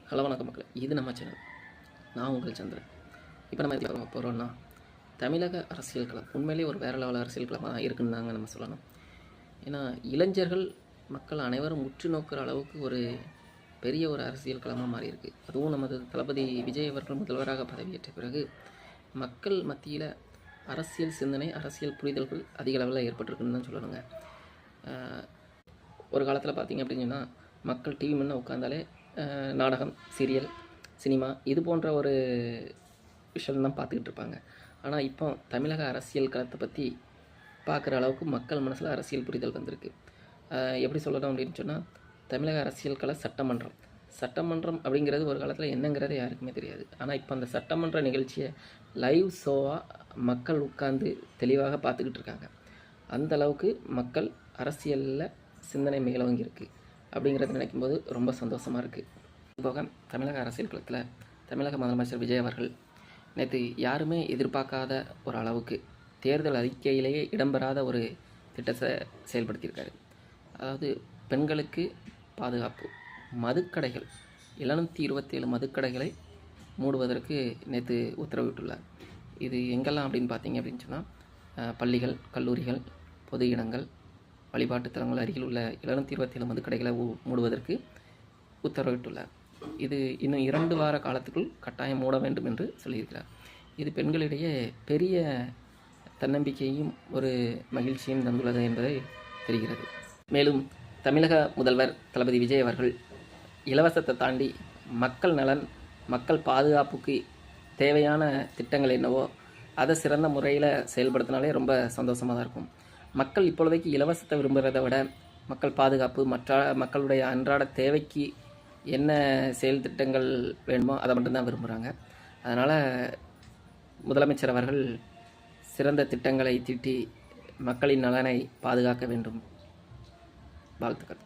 Hello வணக்கம் மக்களே, இது நம்ம சேனல். நான் உங்கள் சந்திரன். இப்போ நம்ம எது பார்க்க போகிறோம்னா, தமிழக அரசியல் களம் உண்மையிலேயே ஒரு வேறு லெவல் அரசியல் களமாக இருக்குன்னு தாங்க நம்ம சொல்லணும். ஏன்னா இளைஞர்கள் மக்கள் அனைவரும் உற்று நோக்கிற அளவுக்கு ஒரு பெரிய ஒரு அரசியல் களமாக மாறி இருக்குது. அதுவும் நமது தளபதி விஜய் அவர்கள் முதல்வராக பதவியேற்ற பிறகு மக்கள் மத்தியில் அரசியல் சிந்தனை, அரசியல் புரிதல்கள் அதிக அளவில் ஏற்பட்டிருக்குன்னு தான் சொல்லணுங்க. ஒரு காலத்தில் பார்த்திங்க அப்படின்னு சொன்னால் மக்கள் டிவி முன்னே உட்காந்தாலே நாடகம், சீரியல், சினிமா இது போன்ற ஒரு விஷயம்தான் பார்த்துக்கிட்டு இருப்பாங்க. ஆனால் இப்போ தமிழக அரசியல் களத்தை பற்றி பார்க்குற அளவுக்கு மக்கள் மனசில் அரசியல் புரிதல் வந்திருக்கு. எப்படி சொல்லணும் அப்படின்னு சொன்னால், தமிழக அரசியல் கள சட்டமன்றம் அப்படிங்கிறது ஒரு காலத்தில் என்னங்கிறது யாருக்குமே தெரியாது. ஆனால் இப்போ அந்த சட்டமன்ற நிகழ்ச்சியை லைவ் ஷோவாக மக்கள் உட்கார்ந்து தெளிவாக பார்த்துக்கிட்டு இருக்காங்க. அந்த அளவுக்கு மக்கள் அரசியலில் சிந்தனை மேலோங்கி இருக்குது அப்படிங்கிறது நினைக்கும்போது ரொம்ப சந்தோஷமாக இருக்குது. போக தமிழக அரசியல் களத்தில் தமிழக முதலமைச்சர் விஜய் அவர்கள் நேற்று யாருமே எதிர்பார்க்காத ஒரு அளவுக்கு தேர்தல் அறிக்கையிலேயே இடம்பெறாத ஒரு திட்டத்தை செயல்படுத்தியிருக்காரு. அதாவது பெண்களுக்கு பாதுகாப்பு, மதுக்கடைகள் 727 மதுக்கடைகளை மூடுவதற்கு நேற்று உத்தரவிட்டுள்ளார். இது எங்கெல்லாம் அப்படின்னு பார்த்தீங்க அப்படின்னு சொன்னால், பள்ளிகள், கல்லூரிகள், பொது இடங்கள், வழிபாட்டு தலங்கள் அருகில் உள்ள 727 மதுக்கடைகளை மூடுவதற்கு உத்தரவிட்டுள்ளார். இது இன்னும் 2 வார காலத்துக்குள் கட்டாயம் மூட வேண்டும் என்று சொல்லியிருக்கிறார். இது பெண்களிடையே பெரிய தன்னம்பிக்கையும் ஒரு மகிழ்ச்சியும் தந்துள்ளது என்பதை தெரிகிறது. மேலும் தமிழக முதல்வர் தளபதி விஜய் அவர்கள் இலவசத்தை தாண்டி மக்கள் நலன், மக்கள் பாதுகாப்புக்கு தேவையான திட்டங்கள் என்னவோ அதை சிறந்த முறையில் செயல்படுத்தினாலே ரொம்ப சந்தோஷமாக தான் இருக்கும். மக்கள் இப்பொழுதைக்கு இலவசத்தை விரும்புகிறத விட மக்கள் பாதுகாப்பு, மற்ற மக்களுடைய அன்றாட தேவைக்கு என்ன செயல் திட்டங்கள் வேணுமோ அதை மட்டும்தான் விரும்புகிறாங்க. அதனால் முதலமைச்சர் அவர்கள் சிறந்த திட்டங்களை தீட்டி மக்களின் நலனை பாதுகாக்க வேண்டும். வாழ்த்துக்கள்.